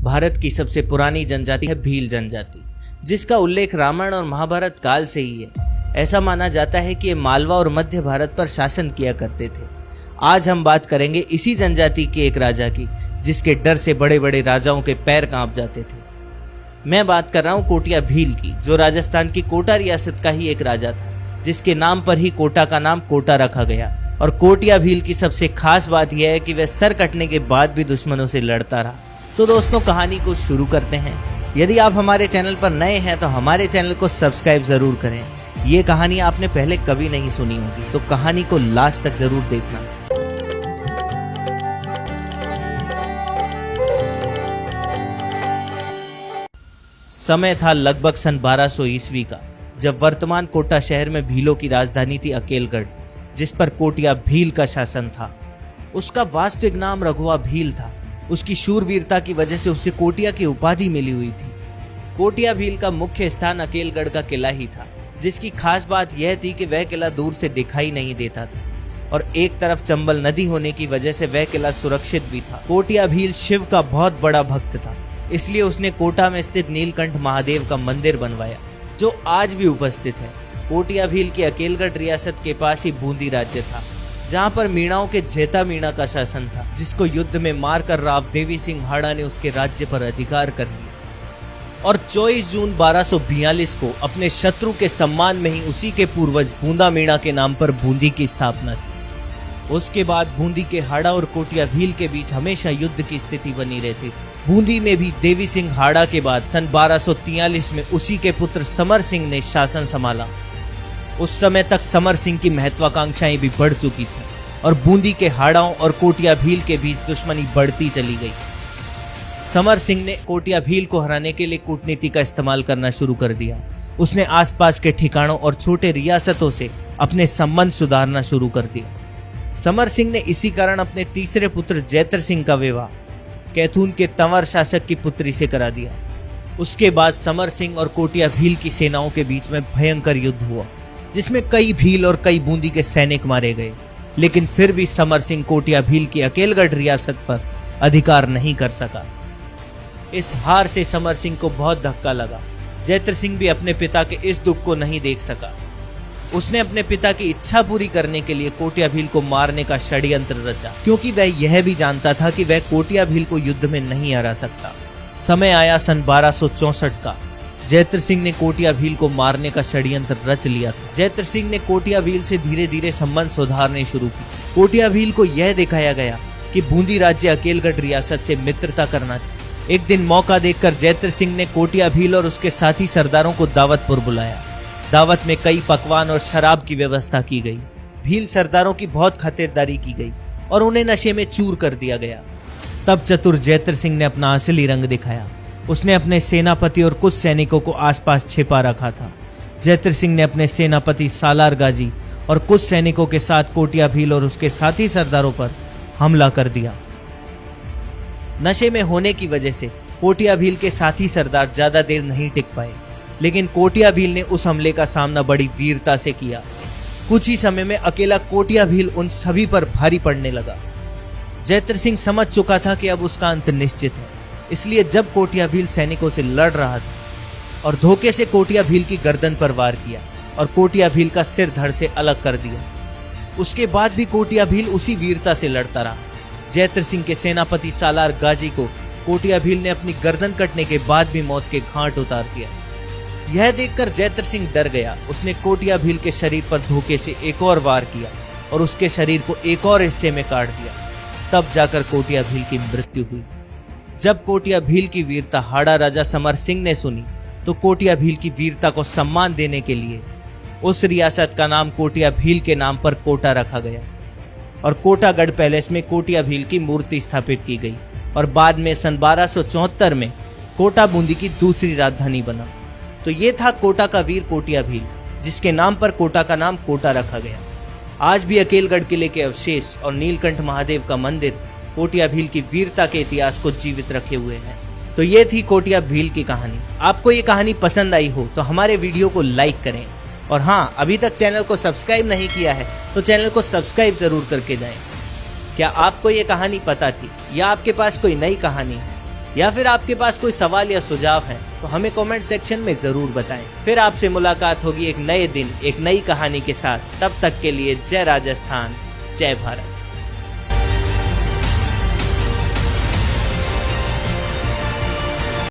भारत की सबसे पुरानी जनजाति है भील जनजाति, जिसका उल्लेख रामायण और महाभारत काल से ही है। ऐसा माना जाता है कि ये मालवा और मध्य भारत पर शासन किया करते थे। आज हम बात करेंगे इसी जनजाति के एक राजा की, जिसके डर से बड़े बड़े राजाओं के पैर कांप जाते थे। मैं बात कर रहा हूँ कोटिया भील की, जो राजस्थान की कोटा रियासत का ही एक राजा था, जिसके नाम पर ही कोटा का नाम कोटा रखा गया। और कोटिया भील की सबसे खास बात यह है कि वह सर कटने के बाद भी दुश्मनों से लड़ता रहा। तो दोस्तों, कहानी को शुरू करते हैं। यदि आप हमारे चैनल पर नए हैं तो हमारे चैनल को सब्सक्राइब जरूर करें। ये कहानी आपने पहले कभी नहीं सुनी होगी, तो कहानी को लास्ट तक जरूर देखना। समय था लगभग सन 1200 ईस्वी का, जब वर्तमान कोटा शहर में भीलों की राजधानी थी अकेलगढ़, जिस पर कोटिया भील का शासन था। उसका वास्तविक नाम रघुवा भील था। उसकी शूरवीरता की वजह से उसे कोटिया की उपाधि मिली हुई थी। कोटिया भील का मुख्य स्थान अकेलगढ़ का किला ही था, जिसकी खास बात यह थी कि वह किला दूर से दिखाई नहीं देता था और एक तरफ चंबल नदी होने की वजह से वह किला सुरक्षित भी था। कोटिया भील शिव का बहुत बड़ा भक्त था, इसलिए उसने कोटा में स्थित नीलकंठ महादेव का मंदिर बनवाया, जो आज भी उपस्थित है। कोटिया भील की अकेलगढ़ रियासत के पास ही बूंदी राज्य था, जहां पर मीणाओं के जेता मीणा का शासन था, जिसको युद्ध में मारकर राव देवी सिंह हाड़ा ने उसके राज्य पर अधिकार कर लिया। और 24 जून 1242 को अपने शत्रु के सम्मान में ही उसी के पूर्वज बूंदा मीणा के नाम पर बूंदी की स्थापना की। उसके बाद बूंदी के हाड़ा और कोटिया भील के बीच हमेशा युद्ध की स्थिति बनी रहती थी। बूंदी में भी देवी सिंह हाड़ा के बाद सन 1243 में उसी के पुत्र समर सिंह ने शासन संभाला। उस समय तक समर सिंह की महत्वाकांक्षाएं भी बढ़ चुकी थी और बूंदी के हाड़ाओं और कोटिया भील के बीच दुश्मनी बढ़ती चली गई। समर सिंह ने कोटिया भील को हराने के लिए कूटनीति का इस्तेमाल करना शुरू कर दिया। उसने आसपास के ठिकानों और छोटे रियासतों से अपने संबंध सुधारना शुरू कर दिया। समर सिंह ने इसी कारण अपने तीसरे पुत्र जैत्र सिंह का विवाह कैथून के तंवर शासक की पुत्री से करा दिया। उसके बाद समर सिंह और कोटिया भील की सेनाओं के बीच में भयंकर युद्ध हुआ, जिसमें कई भील और कई बूंदी के सैनिक मारे गए। लेकिन फिर भी समर सिंह कोटिया भील की अकेलगढ़ रियासत पर अधिकार नहीं कर सका। इस हार से समर सिंह को बहुत धक्का लगा। जैत्र सिंह भी अपने पिता के इस दुख को नहीं देख सका। उसने अपने पिता की इच्छा पूरी करने के लिए कोटिया भील को मारने का षड्यंत्र रचा, क्योंकि वह यह भी जानता था कि वह कोटिया भील को युद्ध में नहीं हरा सकता। समय आया सन 1264 का। जैत्र सिंह ने कोटिया भील को मारने का षड्यंत्र रच लिया था। जैत्र सिंह ने कोटिया भील से धीरे धीरे संबंध सुधारने शुरू की। कोटिया भील को यह दिखाया गया कि बूंदी राज्य अकेलगढ़ रियासत से मित्रता करना चाहिए। एक दिन मौका देखकर जैत्र सिंह ने कोटिया भील और उसके साथी सरदारों को दावत पर बुलाया। दावत में कई पकवान और शराब की व्यवस्था की गई। भील सरदारों की बहुत खातिरदारी की गई और उन्हें नशे में चूर कर दिया गया। तब चतुर जैत्र सिंह ने अपना असली रंग दिखाया। उसने अपने सेनापति और कुछ सैनिकों को आसपास छिपा रखा था। जैत्र सिंह ने अपने सेनापति सालार गाजी और कुछ सैनिकों के साथ कोटिया भील और उसके साथी सरदारों पर हमला कर दिया। नशे में होने की वजह से कोटिया भील के साथी सरदार ज्यादा देर नहीं टिक पाए, लेकिन कोटिया भील ने उस हमले का सामना बड़ी वीरता से किया। कुछ ही समय में अकेला कोटिया भील उन सभी पर भारी पड़ने लगा। जैत्र सिंह समझ चुका था कि अब उसका अंत निश्चित है, इसलिए जब कोटिया भील सैनिकों से लड़ रहा था और धोखे से कोटिया भील की गर्दन पर वार किया और कोटिया भील का सिर धड़ से अलग कर दिया। उसके बाद भी कोटिया भील उसी वीरता से लड़ता रहा। जैत्र सिंह के सेनापति सालार गाजी को कोटिया भील ने अपनी गर्दन कटने के बाद भी मौत के घाट उतार दिया। यह देखकर जैत्र सिंह डर गया। उसने कोटिया भील के शरीर पर धोखे से एक और वार किया और उसके शरीर को एक और हिस्से में काट दिया। तब जाकर कोटिया भील की मृत्यु हुई। जब कोटिया भील की वीरता हाड़ा राजा समर सिंह ने सुनी, तो कोटिया भील की वीरता को सम्मान देने के लिए उस रियासत का नाम कोटिया भील के नाम पर कोटा रखा गया और कोटागढ़ पैलेस में कोटिया भील की मूर्ति स्थापित की गई। और बाद में सन 1274 में कोटा बूंदी की दूसरी राजधानी बना। तो ये था कोटा का वीर कोटिया भील, जिसके नाम पर कोटा का नाम कोटा रखा गया। आज भी अकेलगढ़ किले के अवशेष और नीलकंठ महादेव का मंदिर कोटिया भील की वीरता के इतिहास को जीवित रखे हुए हैं। तो ये थी कोटिया भील की कहानी। आपको ये कहानी पसंद आई हो तो हमारे वीडियो को लाइक करें, और हाँ, अभी तक चैनल को सब्सक्राइब नहीं किया है तो चैनल को सब्सक्राइब जरूर करके जाएं। क्या आपको ये कहानी पता थी या आपके पास कोई नई कहानी है या फिर आपके पास कोई सवाल या सुझाव है तो हमें कमेंट सेक्शन में जरूर बताएं। फिर आपसे मुलाकात होगी एक नए दिन एक नई कहानी के साथ। तब तक के लिए जय राजस्थान, जय भारत।